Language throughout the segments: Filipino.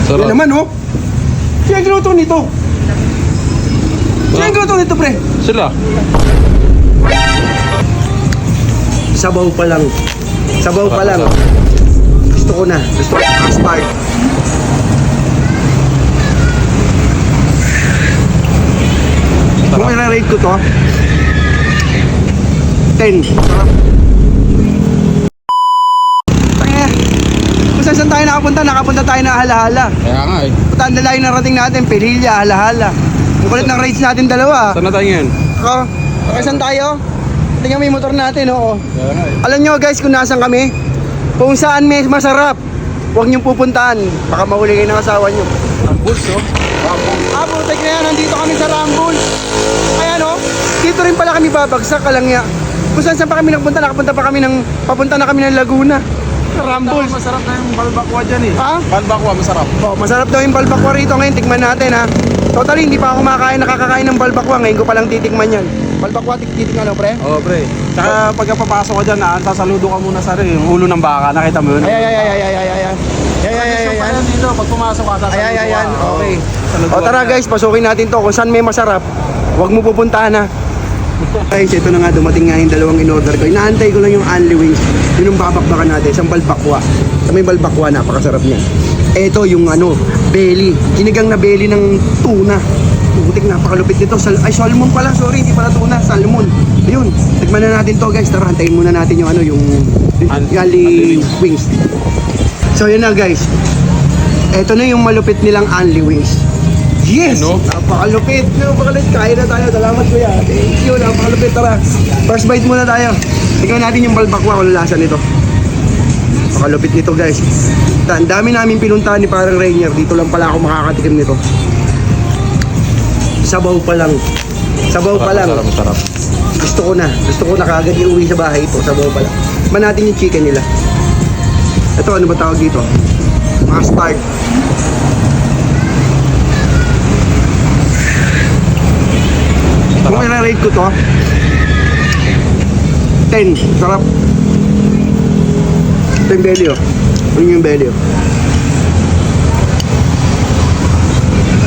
Yan naman, oh. Sino ang luto nito? Sino ang luto nito, pre? Sila. Sabaw pa lang. Sabaw pa lang. Gusto ko na. Gusto ko na. Start. Kung i-rate ko to, 10. Sarap. Tangina. Kung saan tayo nakapunta? Nakapunta tayo na Halahala. Kaya nga eh. Punta ang lalayo na rating natin, Pililla, Halahala. Ang kulit ng rates natin dalawa. Saan na tayo ngayon? Ako, saan tayo? Tingnan mo yung motor natin, oo. Kaya nga eh. Alam nyo guys kung nasan kami? Kung saan may masarap, huwag nyo pupuntahan. Baka mahuli kayo ng asawa nyo. Ambos, no? Putek na yan, nandito kami sa Rambul. Kaya no, dito rin pala kami babagsak, Kalangya. Kung saan pa kami nagpunta, papunta na kami ng Laguna. Rambul. Masarap na yung balbakwa dyan eh. Ha? Balbakwa, masarap. Oh, masarap daw yung balbakwa rito ngayon, tikman natin ha. Totally, hindi pa ako nakakakain ng balbakwa, ngayon ko palang titikman yan. Balbakwa, titikman ano, pre? Oo, pre. Tsaka pagka papasok ka dyan, sasaludo ka muna sa yung ulo ng baka. Nakita mo yun? Ay. Dito, pag pumasok ka, sasaludo ka. Ayan, okay. Saludo O tara guys, pasukin natin to. Kung saan may masarap, huwag mo pupuntahan ha. Guys, ito na nga, dumating nga yung dalawang in-order ko. Inaantay ko lang yung Only Wings. Yun yung babakbakan natin, isang balbakwa. Sa may balbakwa, napakasarap niya. Ito yung belly. Kinigang na belly ng tuna. Putik, napakalupit nito. Salmon pala, sorry, hindi pala tuna, salmon. Ayun, tikman na natin to guys. Tara, hantayin muna natin yung yung Only Wings. So yun na guys. Ito na yung malupit nilang Only Wings. Yes! Ano? Napakalupit. Kaya na tayo. Salamat kuya. Thank you. Napakalupit. Tara. First bite muna tayo. Tingnan natin yung balbakwa kung lasa nito. Napakalupit nito guys. Ang dami namin pinuntahan ni parang Rainier. Dito lang pala ako makakatikim nito. Sabaw pa lang. Sabaw pa lang. Masarap. Gusto ko na kagad iuwi sa bahay ito. Sabaw pa lang. Man natin yung chicken nila. Ito ano ba tawag dito? Mustard. Kung i-rate ko to, 10. Sarap. Ito yung belly oh. Yun yung belly oh.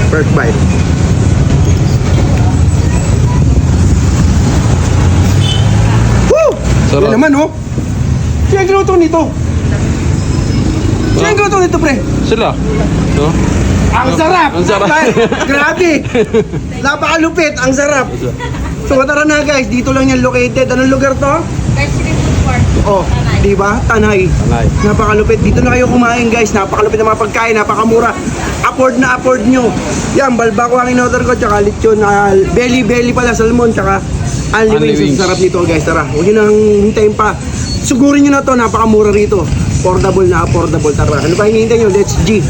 First bite. Woo! Sarap. Yan naman oh. Sino ang luto nito? Sino ang luto nito, pre? Sila. No? Ang sarap! Ang sarap. Grabe! Napakalupit, ang sarap. So tara na guys, dito lang yan located. Anong lugar to? Oh, di ba? Tanay. Tanay. Napakalupit. Dito na kayo kumain guys. Napakalupit ng mga pagkain, napakamura. Afford na afford nyo. Yan, balbakwa ang in-order ko, tsaka lechon, belly pala, salmon, tsaka Only Wings. Ang sarap nito guys. Tara, huwag nyo nang hintayin pa. Sugurin nyo na to, napakamura rito. Affordable na affordable. Tara, ano ba hinihintay nyo? Let's G.